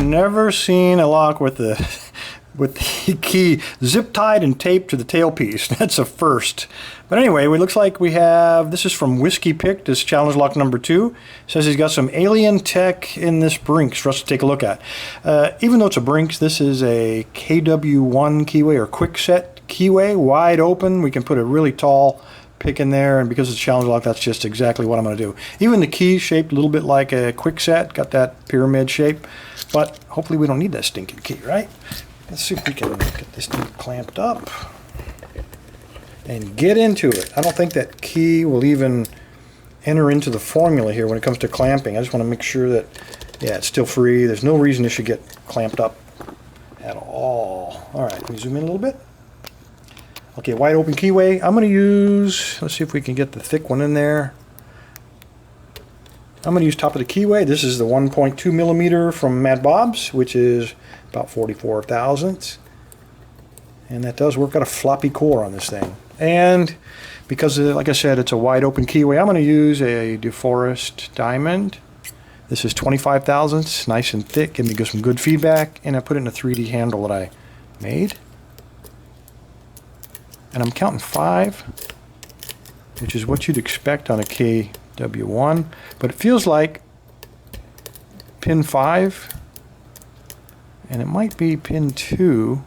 never seen a lock with the key zip tied and taped to the tailpiece. That's a first. But anyway, it looks like we have, this is from Whisky Pick, this challenge lock number 2. It says he's got some alien tech in this Brinks for us to take a look at. Even though it's a Brinks, this is a KW1 keyway or quick set keyway, wide open. We can put a really tall pick in there, and because it's a challenge lock, that's just exactly what I'm going to do. Even the key shaped a little bit like a quick set, got that pyramid shape, but hopefully we don't need that stinking key, right? Let's see if we can get this thing clamped up and get into it. I don't think that key will even enter into the formula here when it comes to clamping. I just want to make sure that, yeah, it's still free. There's no reason it should get clamped up at all. All right, can we zoom in a little bit? Okay, wide open keyway. I'm going to use, let's see if we can get the thick one in there. I'm going to use top of the keyway. This is the 1.2 millimeter from Mad Bob's, which is about 44 thousandths. And that does work. Got a floppy core on this thing. And because, like I said, it's a wide open keyway, I'm going to use a DeForest diamond. This is 25 thousandths, nice and thick. Give me some good feedback. And I put it in a 3D handle that I made. And I'm counting 5, which is what you'd expect on a KW1. But it feels like pin 5, and it might be pin 2,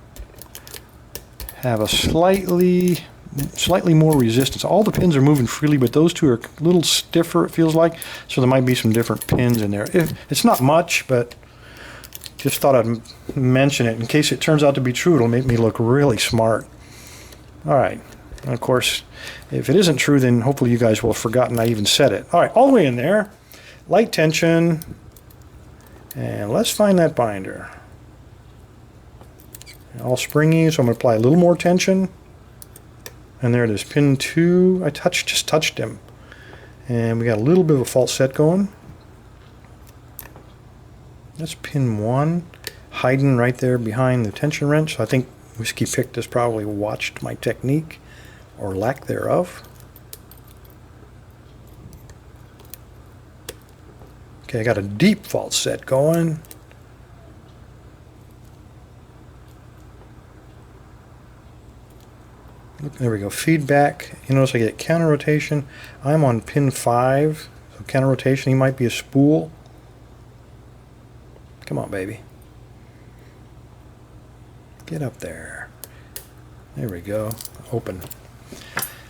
have a slightly more resistance. All the pins are moving freely, but those two are a little stiffer, it feels like. So there might be some different pins in there. It's not much, but just thought I'd mention it. In case it turns out to be true, it'll make me look really smart. All right, and of course, if it isn't true, then hopefully you guys will have forgotten I even said it. All right, all the way in there, light tension, and let's find that binder. All springy, so I'm going to apply a little more tension, and there it is, pin 2. I just touched him, and we got a little bit of a false set going. That's pin 1, hiding right there behind the tension wrench. So I think Whisky Pick has probably watched my technique, or lack thereof. Okay, I got a deep false set going. There we go, feedback. You notice I get counter rotation. I'm on pin 5, so counter rotation, he might be a spool. Come on, baby. Get up there. There we go. Open.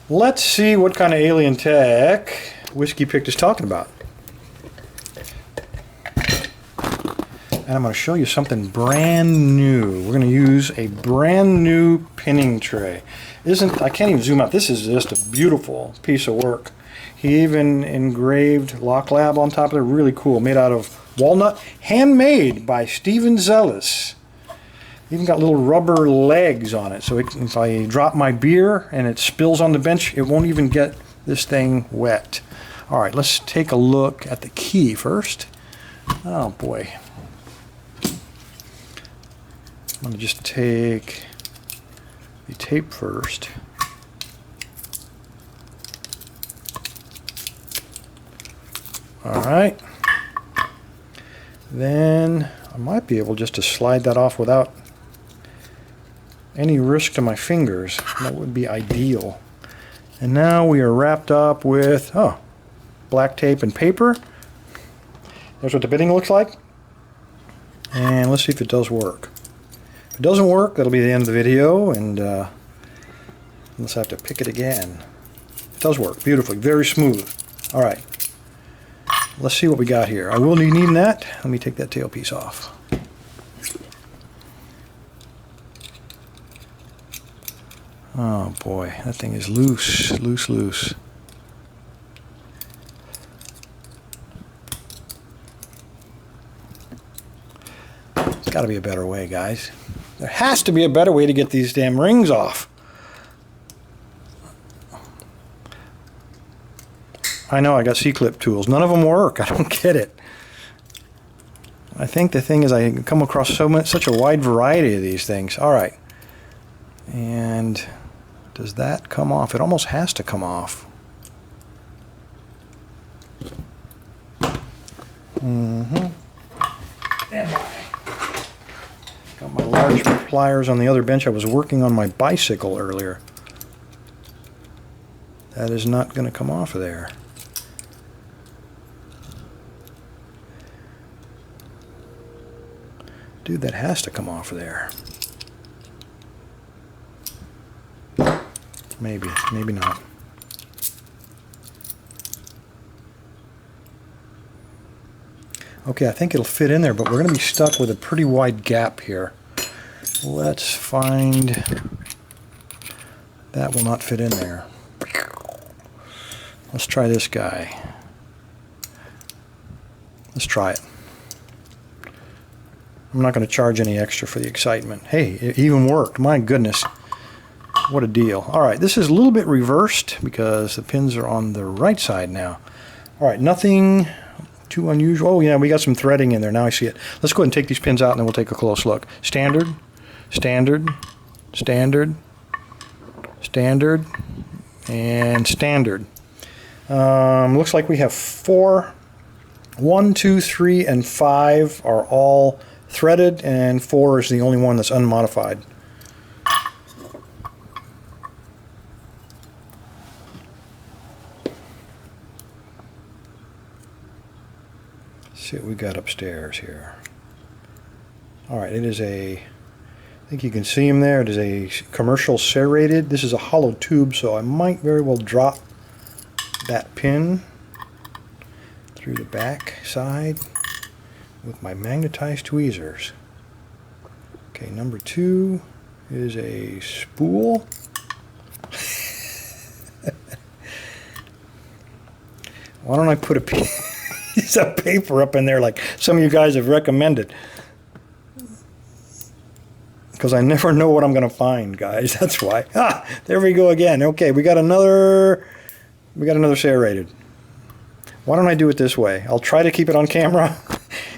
Let's see what kind of alien tech Whisky Pick is talking about. And I'm going to show you something brand new. We're going to use a brand new pinning tray. I can't even zoom out. This is just a beautiful piece of work. He even engraved Lock Lab on top of it. Really cool. Made out of walnut. Handmade by Steven Zealous. Even got little rubber legs on it, so if I drop my beer and it spills on the bench, it won't even get this thing wet. All right, let's take a look at the key first. Oh boy. I'm going to just take the tape first. All right. Then I might be able just to slide that off without any risk to my fingers. That would be ideal. And now we are wrapped up with black tape and paper. There's what the bitting looks like. And let's see if it does work. If it doesn't work, that'll be the end of the video, and let's have to pick it again. It does work beautifully, very smooth. All right, let's see what we got here. I will be needing that. Let me take that tailpiece off. Oh boy, that thing is loose, loose. There's got to be a better way, guys. There has to be a better way to get these damn rings off. I know I got C-clip tools. None of them work. I don't get it. I think the thing is I come across such a wide variety of these things. All right. And does that come off? It almost has to come off. Stand by. pliers on the other bench. I was working on my bicycle earlier. That is not going to come off of there. Dude, that has to come off of there. Maybe, maybe not. Okay, I think it'll fit in there, but we're going to be stuck with a pretty wide gap here. Let's find... That will not fit in there. Let's try this guy. Let's try it. I'm not going to charge any extra for the excitement. Hey, it even worked. My goodness. What a deal. All right, this is a little bit reversed because the pins are on the right side now. All right, nothing too unusual. Oh, yeah, we got some threading in there. Now I see it. Let's go ahead and take these pins out and then we'll take a close look. Standard, standard, standard, standard, and standard. Looks like we have 4. 1, 2, 3, and 5 are all threaded, and 4 is the only one that's unmodified. Let's see what we got upstairs here. Alright, it is a, I think you can see them there, it is a commercial serrated. This is a hollow tube, so I might very well drop that pin through the back side with my magnetized tweezers. Okay, number 2 is a spool. Why don't I put a piece of paper up in there like some of you guys have recommended? Because I never know what I'm going to find, guys. That's why. Ah, there we go again. Okay, we got another serrated. Why don't I do it this way? I'll try to keep it on camera,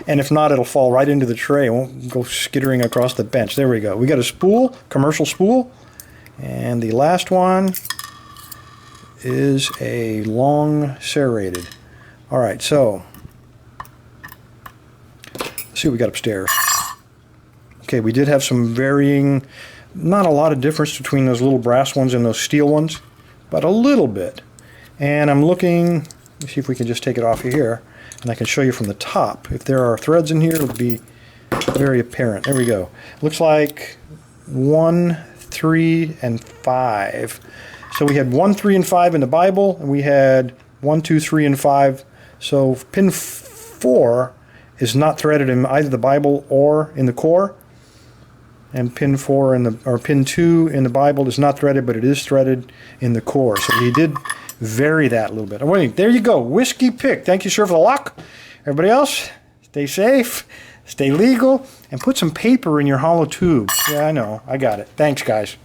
and if not, it'll fall right into the tray. It won't go skittering across the bench. There we go. We got a spool, commercial spool, and the last one is a long serrated. All right, so let's see what we got upstairs. Okay, we did have some varying, not a lot of difference between those little brass ones and those steel ones, but a little bit. And I'm looking, let's see if we can just take it off of here, and I can show you from the top. If there are threads in here, it'll be very apparent. There we go. Looks like 1, 3, and 5. So we had 1, 3, and 5 in the Bible, and we had 1, 2, 3, and 5. So pin 4 is not threaded in either the Bible or in the core. And pin 4 in the, or pin 2 in the Bible is not threaded, but it is threaded in the core. So he did vary that a little bit. Oh, wait, there you go. Whiskey pick. Thank you, sir, for the lock. Everybody else, stay safe, stay legal, and put some paper in your hollow tube. Yeah, I know. I got it. Thanks, guys.